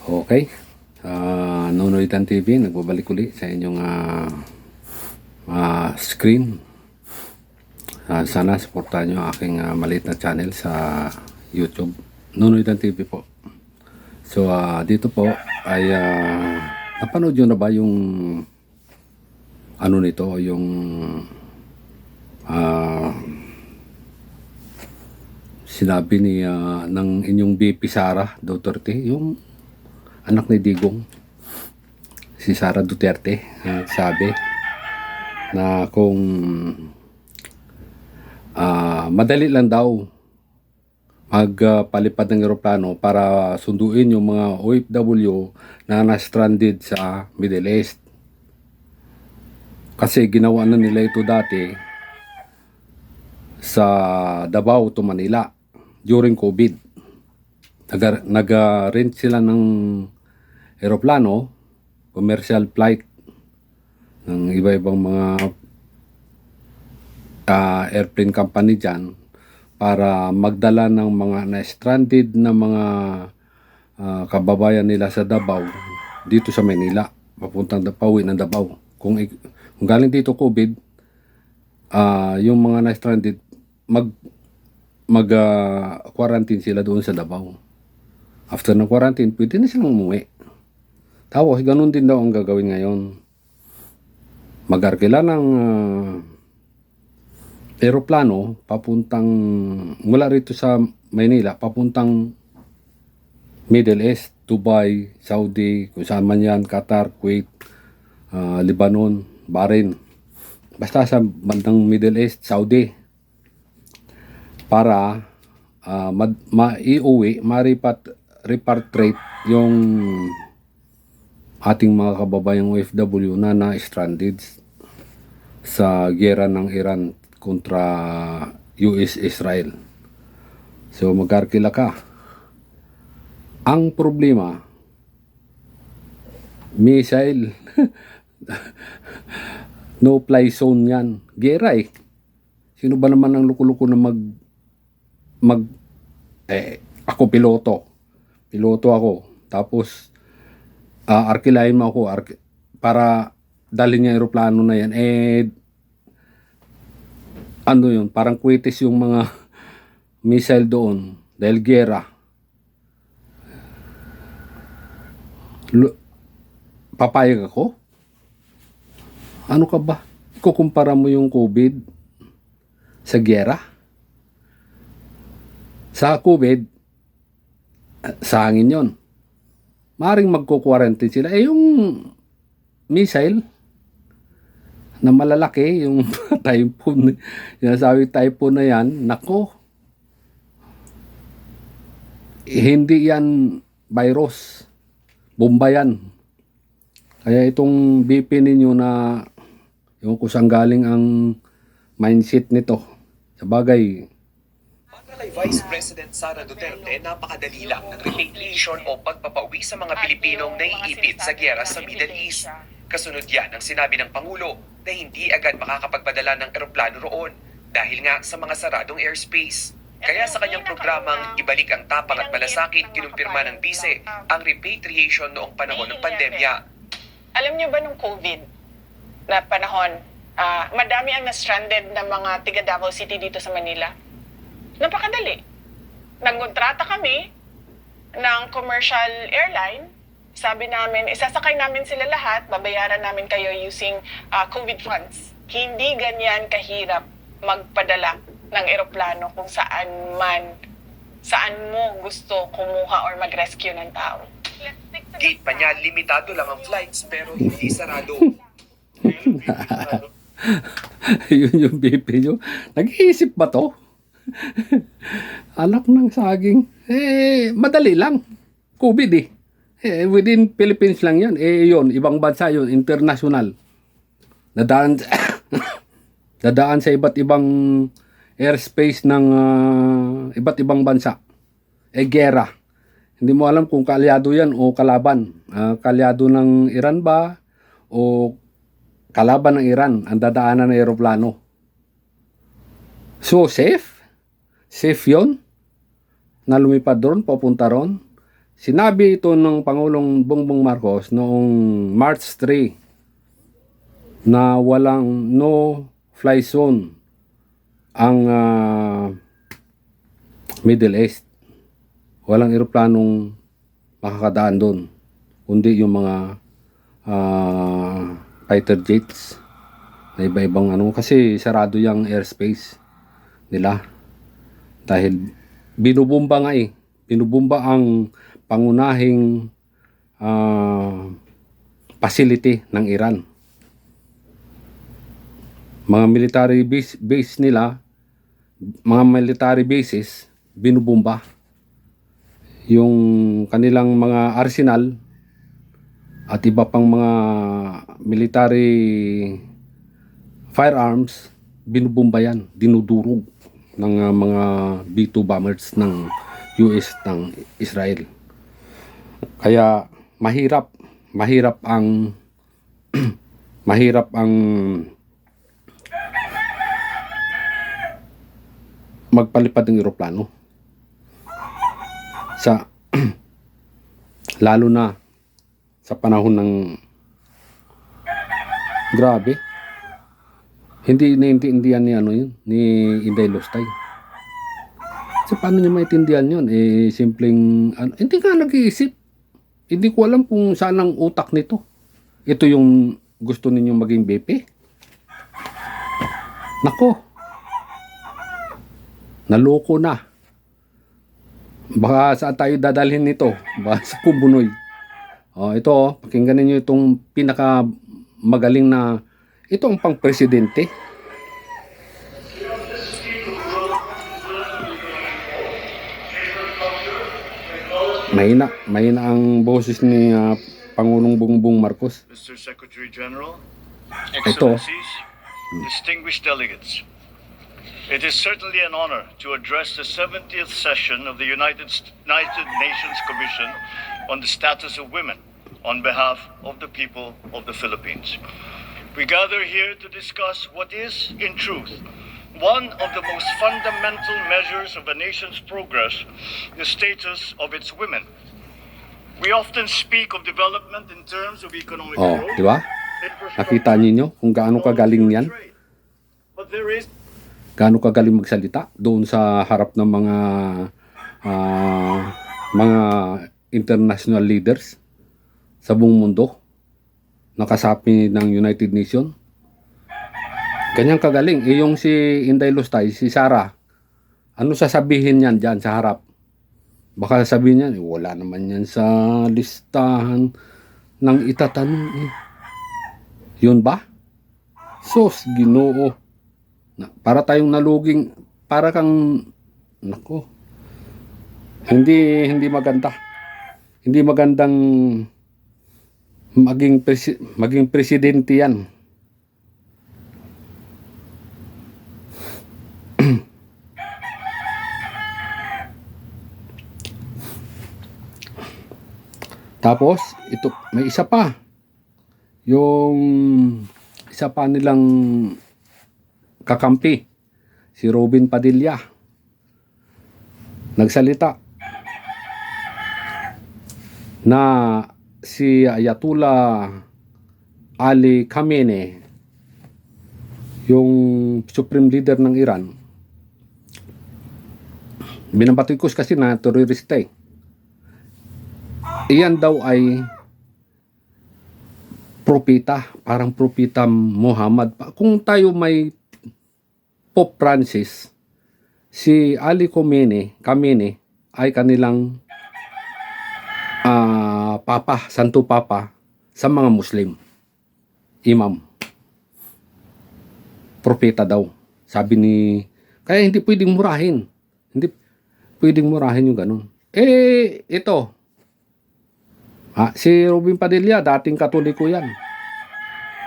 Okay. Nunoidan TV, nagbabalik uli sa inyong screen. Sana supportahan nyo ang aking maliit na channel sa YouTube. Nunoidan TV po. So, dito po ay napanood nyo na ba yung ano nito, yung sinabi ni ng inyong BP Sara Duterte, yung anak ni Digong, si Sara Duterte, sabi na kung madali lang daw magpalipad ng eroplano para sunduin yung mga OFW na na-stranded sa Middle East. Kasi ginawa na nila ito dati sa Davao to Manila during COVID. Nag-rent sila ng eroplano, commercial flight ng iba-ibang mga airplane company dyan para magdala ng mga na-stranded na mga kababayan nila sa Davao dito sa Manila, papuntang pauwi ng Davao. Kung galing dito COVID, yung mga na-stranded mag-quarantine sila doon sa Davao. After ng quarantine, pwede na silang umuwi. Tapos, ganun din daw ang gagawin ngayon. Mag-arkila ng aeroplano papuntang mula rito sa Maynila papuntang Middle East, Dubai, Saudi, kung saan man yan, Qatar, Kuwait, Lebanon, Bahrain, basta sa bandang Middle East, Saudi, para maiuwi, ma-repatriate yung ating mga kababayang OFW na na-stranded sa giyera ng Iran kontra US-Israel. So magkarkila ka. Ang problema, missile, no-fly zone yan. Giyera eh. Sino ba naman ang luko-luko na ako piloto ako, tapos arkilahin mo ako para dalhin niya aeroplano na yan, ano yun, parang kwitis yung mga missile doon dahil gera. Papayag ako? Ano ka ba? Ikukumpara mo yung COVID sa gera? Sa COVID, sa hangin yon, maaaring magko-quarantine sila. Yung missile na malalaki, yung typhoon, yung sabi typhoon na yan, nako, hindi yan virus, bomba yan. Kaya itong BP ninyo na yung kusang galing ang mindset nito, sa bagay, kay Vice President Sara Duterte, napakadali lang ng repatriation o pagpapauwi sa mga Pilipinong naiipit sa giyera sa Middle East. Kasunod yan ang sinabi ng Pangulo na hindi agad makakapagpadala ng eroplano roon dahil nga sa mga saradong airspace. Kaya sa kanyang programang Ibalik ang Tapang at Malasakit, kinumpirma ng bise ang repatriation noong panahon ng pandemya. Alam niyo ba nung COVID na panahon, madami ang na-stranded na mga tiga Davao City dito sa Manila? Napakadali. Nagkontrata kami ng commercial airline. Sabi namin, isasakay namin sila lahat, babayaran namin kayo using COVID funds. Hindi ganyan kahirap magpadala ng eroplano kung saan mo gusto kumuha or mag-rescue ng tao. Gate pa niya, limitado lang ang flights pero hindi sarado. Yun yung BP nyo. Nag-iisip ba to? Anak ng saging. Madali lang. COVID eh. Within Philippines lang yan. Yun, ibang bansa yun, international. Dadaan sa iba't ibang airspace ng iba't ibang bansa. Gera. Hindi mo alam kung kaalyado yan o kalaban. Kaalyado ng Iran ba o kalaban ng Iran ang dadaanan ng aeroplano. So safe? Safe yun? Na lumipad doon, papunta ron? Sinabi ito ng Pangulong Bongbong Marcos noong March 3 na walang no-fly zone ang Middle East. Walang eroplanong makakadaan doon, kundi yung mga fighter jets na iba-ibang kasi sarado yung airspace nila dahil binubomba nga binubomba ang pangunahing facility ng Iran. Mga military base nila, mga military bases binubomba. Yung kanilang mga arsenal at iba pang mga military firearms binubomba yan, dinudurog ng mga B-2 bombers ng US ng Israel. Kaya mahirap ang mahirap ang magpalipad ng eroplano sa lalo na sa panahon ng grabe, hindi naiintindihan ni ni Inday Lustay. So paano niya maintindihan yun? Simpleng hindi ka nag-iisip. Hindi ko alam kung saan ang utak nito. Ito yung gusto ninyong maging BP? Nako, naloko na. Baka saan tayo dadalhin nito? Baka sa Kubunoy. Ito, pakinggan niyo itong pinaka magaling na, ito ang pang presidente. Mahina ang boses ni Pangulong Bongbong Marcos. Mr. Secretary General, Ito. Excellencies, distinguished delegates, it is certainly an honor to address the 70th session of the United Nations Commission on the Status of Women on behalf of the people of the Philippines. We gather here to discuss what is, in truth, one of the most fundamental measures of a nation's progress, the status of its women. We often speak of development in terms of economic growth. Di ba? Nakita niyo kung gaano kagaling yan? But there is Gaano kagaling magsalita doon sa harap ng mga international leaders sa buong mundo, nakasapi ng United Nations. Ganyang kagaling. Yung si Inday Lustay, si Sara, ano sasabihin niyan dyan sa harap? Baka sabihin niyan, wala naman yan sa listahan ng itatanong. Yun ba? Sos, Ginoo. Para tayong naluging, para kang, nako, hindi maganda. Hindi magandang maging presidente yan. Tapos, ito, may isa pa. Yung isa pa nilang kakampi, si Robin Padilla, nagsalita na si Ayatollah Ali Khamenei, yung supreme leader ng Iran, binabatikos kasi na terorista Iyan daw ay propeta, parang propeta Muhammad. Kung tayo may Pope Francis, si Ali Khamenei ay kanilang Papa, Santo Papa sa mga Muslim. Imam. Propeta daw. Sabi kaya hindi pwedeng murahin. Hindi pwedeng murahin yung ganun. Ito. Si Robin Padilla, dating Katoliko yan.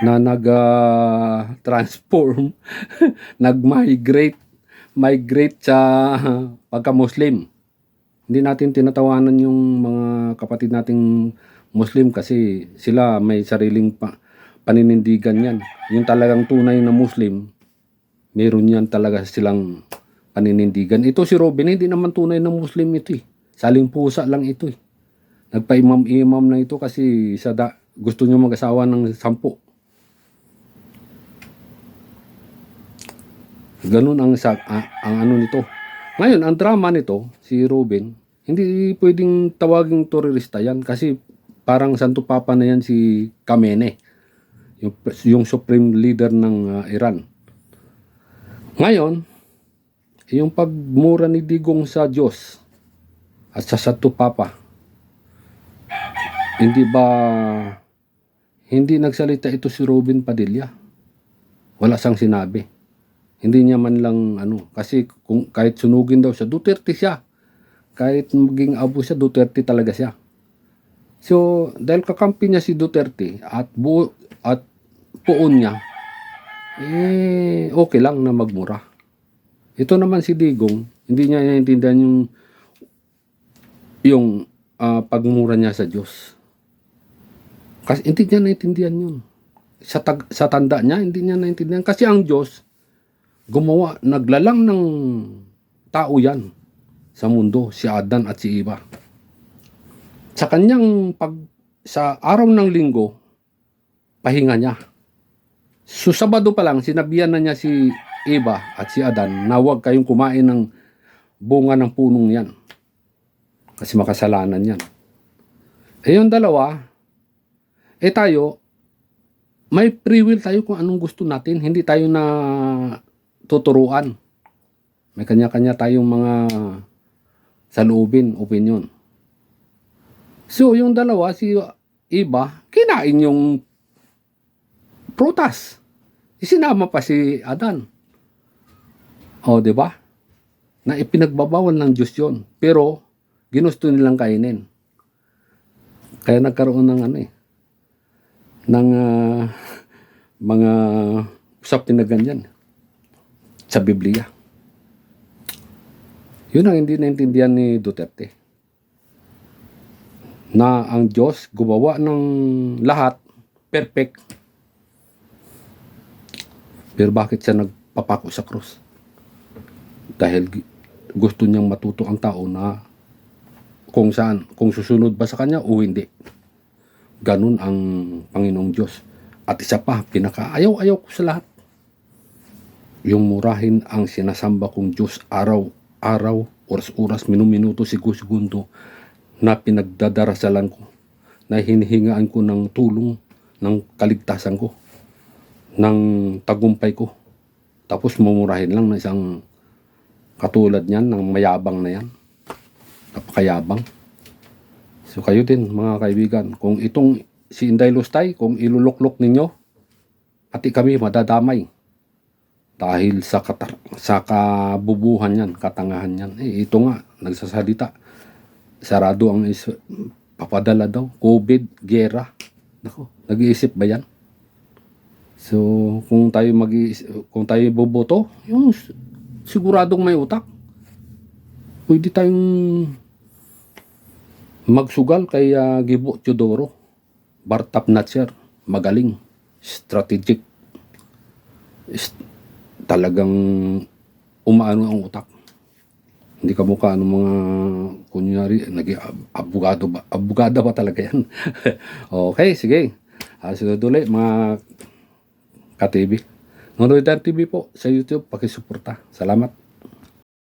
Na nag-transform, nag-migrate sa pagka-Muslim. Hindi natin tinatawanan yung mga kapatid nating Muslim kasi sila may sariling paninindigan yan. Yung talagang tunay na Muslim, meron yan talaga silang paninindigan. Ito si Robin, hindi naman tunay na Muslim ito Saling pusa lang ito Nagpa-imam-imam na ito kasi gusto niya mag-asawa ng 10. Ganun ang ano nito. Ngayon, ang drama nito, si Robin, hindi pwedeng tawaging terorista yan kasi parang Santo Papa na yan si Khamenei, yung supreme leader ng Iran. Ngayon, yung pagmura ni Digong sa Diyos at sa Santo Papa, hindi nagsalita ito si Robin Padilla. Wala siyang sinabi. Hindi niya man lang kasi kahit sunugin daw siya, Duterte siya. Kahit maging abo siya, Duterte talaga siya. So, dahil kakampi niya si Duterte at puon niya, okay lang na magmura. Ito naman si Digong, hindi niya naiintindihan yung pagmura niya sa Diyos. Kasi hindi niya naiintindihan yun. Sa tanda niya, hindi niya naiintindihan. Kasi ang Diyos, naglalang ng tao yan sa mundo, si Adan at si Eva. Sa kanyang sa araw ng linggo, pahinga niya. So Sabado pa lang, sinabihan na niya si Eva at si Adan na huwag kayong kumain ng bunga ng punong yan. Kasi makasalanan yan. Yung dalawa, tayo, may free will tayo kung anong gusto natin. Hindi tayo na tuturuan. May kanya-kanya tayong mga saloobin, opinion. So, yung dalawa, si Eva, kinain yung prutas. Isinama pa si Adan. O, di ba? Na ipinagbabawal ng Diyos yun. Pero, ginusto nilang kainin. Kaya nagkaroon ng ng mga usapin na ganyan sa Biblia. Yun ang hindi naintindihan ni Duterte. Na ang Diyos gumawa ng lahat perfect. Pero bakit siya nagpapako sa krus? Dahil gusto niyang matuto ang tao na kung susunod ba sa kanya o hindi. Ganun ang Panginoong Diyos. At isa pa, pinakaayaw-ayaw ko sa lahat. Yung murahin ang sinasamba kong Diyos araw-araw, oras-oras, minuto, segundo, na pinagdadarasalan ko, na hinihingaan ko ng tulong, ng kaligtasan ko, ng tagumpay ko. Tapos mumurahin lang na isang katulad niyan, ng mayabang na yan. Napakayabang. So kayo din mga kaibigan, kung itong si Inday Lustay, kung iluluklok ninyo, pati kami madadamay. Dahil sa kabubuhan yan, katangahan yan. Ito nga, nagsasalita. Sarado ang papadala daw. COVID, gera. Nako, nag-iisip ba yan? So, kung tayo boboto, yung siguradong may utak. Pwede tayong magsugal kay Gibo Teodoro. Bartap Natser, magaling, strategic. Talagang umaano ang utak. Hindi ka mukha ng mga kunyari, abogado ba? Abogada ba talaga yan? Okay, sige. Sunod ulit mga ka-TV. Nonolidan TV po sa YouTube, pakisuporta. Salamat.